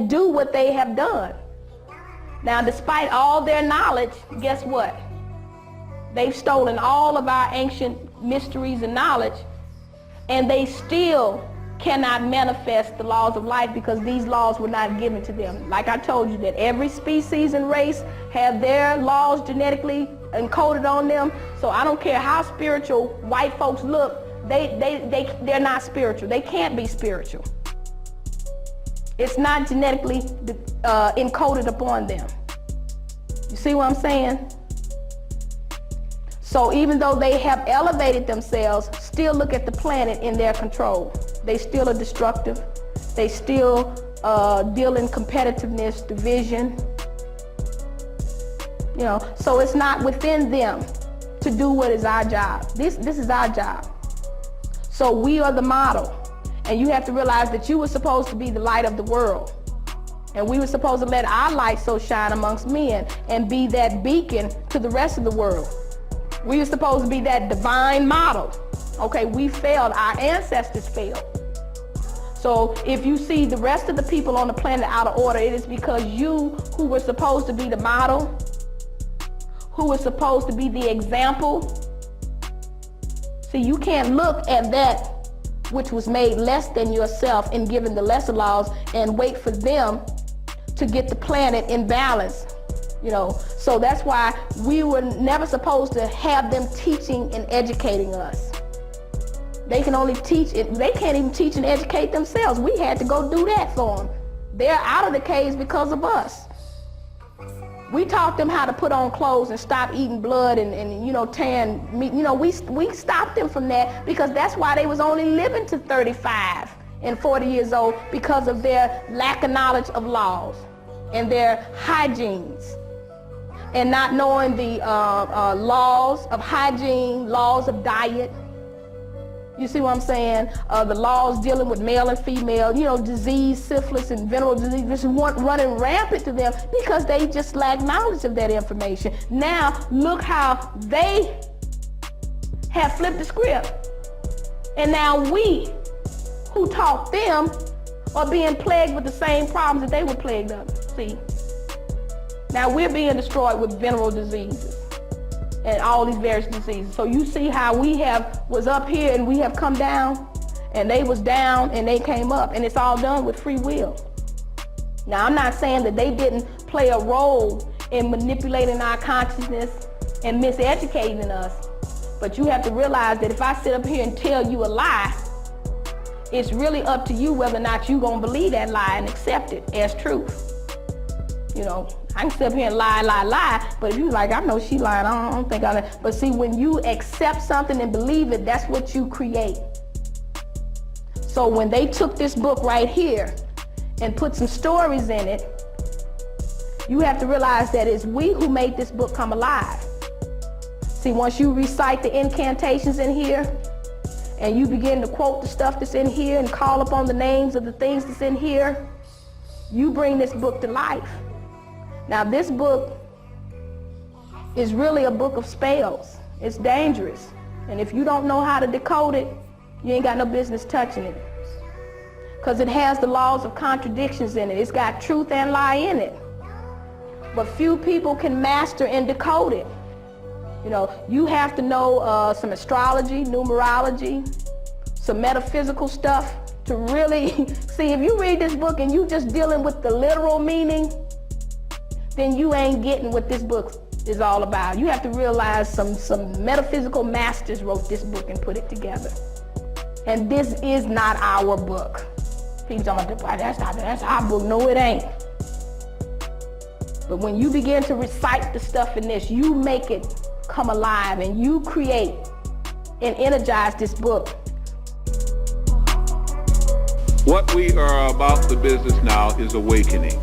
and do what they have done. Now, despite all their knowledge, guess what? They've stolen all of our ancient mysteries and knowledge, and they still cannot manifest the laws of life because these laws were not given to them. Like I told you, that every species and race have their laws genetically encoded on them. So I don't care how spiritual white folks look, they're not spiritual. They can't be spiritual. It's not genetically encoded upon them. You see what I'm saying? So even though they have elevated themselves, still look at the planet in their control. They still are destructive. They still deal in competitiveness, division. You know, so it's not within them to do what is our job. This is our job. So we are the model. And you have to realize that you were supposed to be the light of the world. And we were supposed to let our light so shine amongst men and be that beacon to the rest of the world. We were supposed to be that divine model. Okay, we failed. Our ancestors failed. So if you see the rest of the people on the planet out of order, it is because you, who were supposed to be the model, who were supposed to be the example. See, you can't look at that which was made less than yourself and given the lesser laws and wait for them to get the planet in balance. You know, so that's why we were never supposed to have them teaching and educating us. They can only teach it. They can't even teach and educate themselves. We had to go do that for them. They're out of the caves because of us. We taught them how to put on clothes and stop eating blood and you know, tan meat. You know, we stopped them from that because that's why they was only living to 35 and 40 years old, because of their lack of knowledge of laws and their hygienes, and not knowing the laws of hygiene, laws of diet. You see what I'm saying? The laws dealing with male and female, you know, disease, syphilis, and venereal disease, just running rampant to them because they just lack knowledge of that information. Now, look how they have flipped the script. And now we, who taught them, are being plagued with the same problems that they were plagued of. See? Now we're being destroyed with venereal diseases and all these various diseases. So you see how we was up here and we have come down, and they was down and they came up, and it's all done with free will. Now I'm not saying that they didn't play a role in manipulating our consciousness and miseducating us, but you have to realize that if I sit up here and tell you a lie, it's really up to you whether or not you're gonna believe that lie and accept it as truth. You know, I can sit up here and lie, but if you like, I know she lying, I don't think I. But see, when you accept something and believe it, that's what you create. So when they took this book right here and put some stories in it, you have to realize that it's we who made this book come alive. See, once you recite the incantations in here, and you begin to quote the stuff that's in here and call upon the names of the things that's in here, you bring this book to life. Now this book is really a book of spells. It's dangerous. And if you don't know how to decode it, you ain't got no business touching it. Because it has the laws of contradictions in it. It's got truth and lie in it. But few people can master and decode it. You know, you have to know some astrology, numerology, some metaphysical stuff to really see. If you read this book and you just dealing with the literal meaning, then you ain't getting what this book is all about. You have to realize some metaphysical masters wrote this book and put it together. And this is not our book. People talking about, that's our book. No, it ain't. But when you begin to recite the stuff in this, you make it come alive and you create and energize this book. What we are about the business now is awakening.